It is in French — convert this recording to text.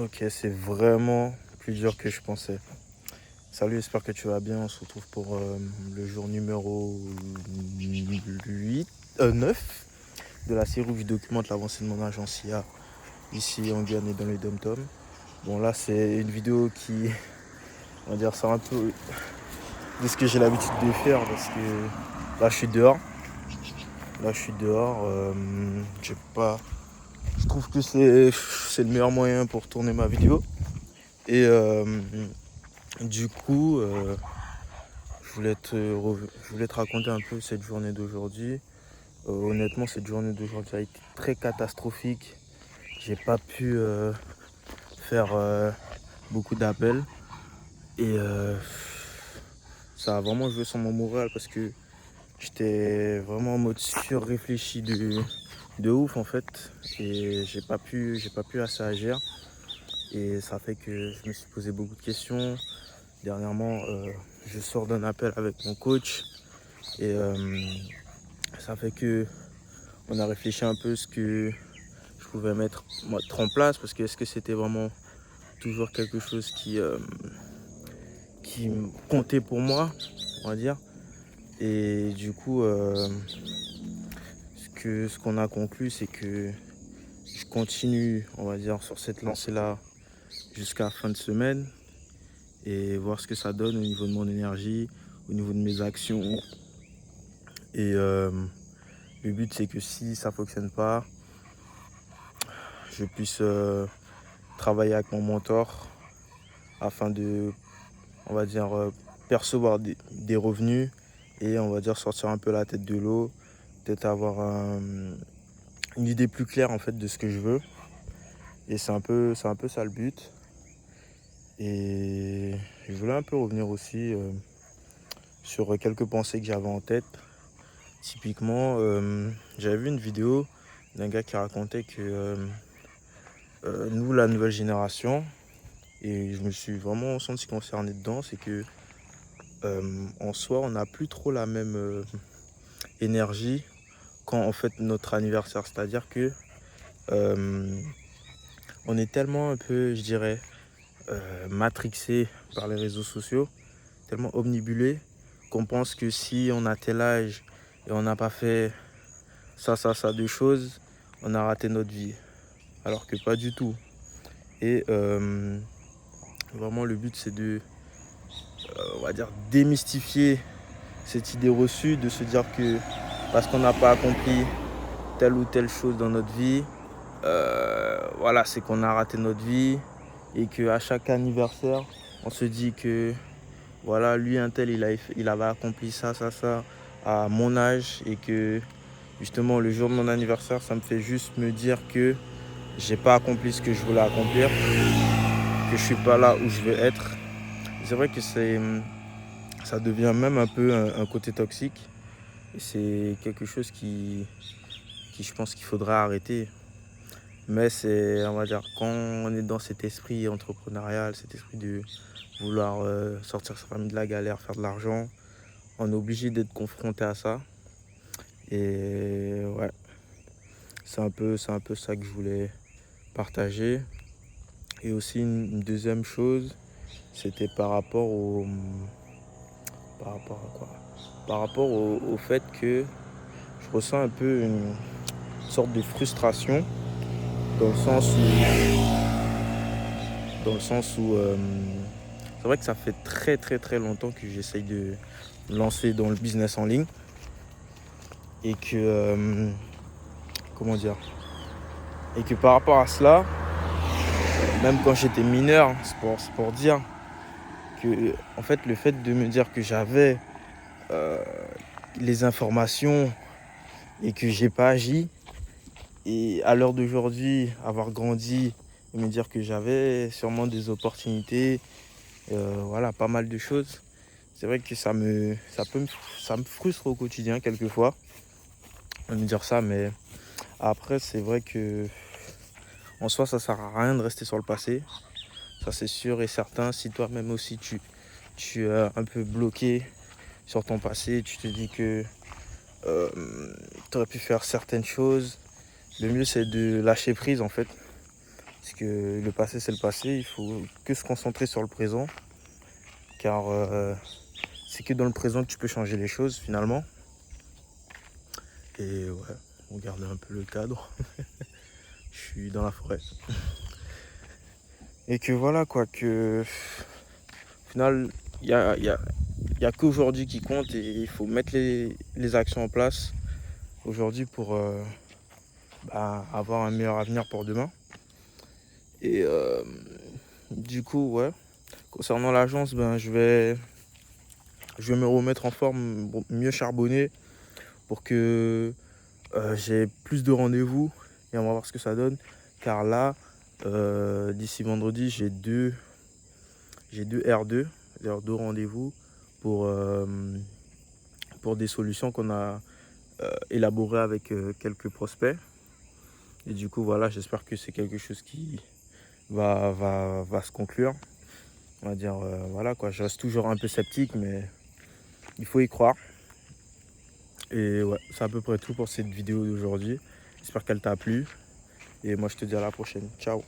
Ok, c'est vraiment plus dur que je pensais. Salut, j'espère que tu vas bien. On se retrouve pour le jour numéro 8, 9 de la série où je documente l'avancée de mon agence IA ici en Guyane et dans les dom-toms. Bon, là, c'est une vidéo qui, on va dire, ça un peu de ce que j'ai l'habitude de faire parce que là, je suis dehors. J'ai pas. Je trouve que c'est le meilleur moyen pour tourner ma vidéo. Et du coup, je voulais te raconter un peu cette journée d'aujourd'hui. Honnêtement, cette journée d'aujourd'hui a été très catastrophique. J'ai pas pu faire beaucoup d'appels et ça a vraiment joué sur mon moral parce que j'étais vraiment en mode surréfléchi de ouf en fait et j'ai pas pu assez agir et ça fait que je me suis posé beaucoup de questions. Dernièrement, je sors d'un appel avec mon coach et ça fait que on a réfléchi un peu ce que je pouvais mettre en place parce que est-ce que c'était vraiment toujours quelque chose qui comptait pour moi, on va dire. Et du coup, ce qu'on a conclu, c'est que je continue, on va dire, sur cette lancée-là jusqu'à la fin de semaine et voir ce que ça donne au niveau de mon énergie, au niveau de mes actions. Et le but, c'est que si ça ne fonctionne pas, je puisse travailler avec mon mentor afin de, on va dire, percevoir des revenus et on va dire sortir un peu la tête de l'eau, peut-être avoir une idée plus claire en fait de ce que je veux. Et c'est un peu ça le but. Et je voulais un peu revenir aussi sur quelques pensées que j'avais en tête. Typiquement, j'avais vu une vidéo d'un gars qui racontait que nous, la nouvelle génération, et je me suis vraiment senti concerné dedans, c'est que en soi, on n'a plus trop la même énergie quand on fête notre anniversaire. C'est-à-dire que euh, on est tellement un peu, je dirais, matrixé par les réseaux sociaux, tellement omnibulé qu'on pense que si on a tel âge et on n'a pas fait ça, deux choses, on a raté notre vie. Alors que pas du tout. Et vraiment le but c'est de, on va dire, démystifier cette idée reçue de se dire que parce qu'on n'a pas accompli telle ou telle chose dans notre vie, voilà, c'est qu'on a raté notre vie et qu'à chaque anniversaire, on se dit que voilà, lui un tel, il avait accompli ça à mon âge et que justement le jour de mon anniversaire, ça me fait juste me dire que j'ai pas accompli ce que je voulais accomplir, que je suis pas là où je veux être. C'est vrai que ça devient même un peu un côté toxique et c'est quelque chose qui je pense qu'il faudra arrêter. Mais c'est, on va dire, quand on est dans cet esprit entrepreneurial, cet esprit de vouloir sortir sa famille de la galère, faire de l'argent, on est obligé d'être confronté à ça. Et ouais, c'est un peu ça que je voulais partager. Et aussi une deuxième chose, c'était par rapport à quoi? Par rapport au fait que je ressens un peu une sorte de frustration dans le sens où c'est vrai que ça fait très longtemps que j'essaye de me lancer dans le business en ligne et que comment dire, et que par rapport à cela, même quand j'étais mineur, c'est pour dire que en fait le fait de me dire que j'avais euh, les informations et que j'ai pas agi et à l'heure d'aujourd'hui avoir grandi et me dire que j'avais sûrement des opportunités, voilà, pas mal de choses. C'est vrai que ça me frustre au quotidien quelquefois de me dire ça, mais après c'est vrai que en soi ça sert à rien de rester sur le passé. Ça c'est sûr et certain. Si toi-même aussi tu es un peu bloqué sur ton passé, tu te dis que euh, tu aurais pu faire certaines choses, le mieux c'est de lâcher prise en fait. Parce que le passé, c'est le passé. Il faut que se concentrer sur le présent. Car c'est que dans le présent que tu peux changer les choses finalement. Et ouais, regardez un peu le cadre. Je suis dans la forêt. Et que voilà quoi, que au final, il y a qu'aujourd'hui qui compte et il faut mettre les actions en place aujourd'hui pour avoir un meilleur avenir pour demain. Et du coup, ouais, concernant l'agence, je vais me remettre en forme, mieux charbonner pour que j'ai plus de rendez-vous et on va voir ce que ça donne. Car là, d'ici vendredi, j'ai deux R2, c'est-à-dire deux rendez-vous pour des solutions qu'on a élaborées avec quelques prospects. Et du coup, voilà, j'espère que c'est quelque chose qui va se conclure. On va dire, voilà quoi, je reste toujours un peu sceptique, mais il faut y croire. Et ouais, c'est à peu près tout pour cette vidéo d'aujourd'hui. J'espère qu'elle t'a plu. Et moi, je te dis à la prochaine. Ciao.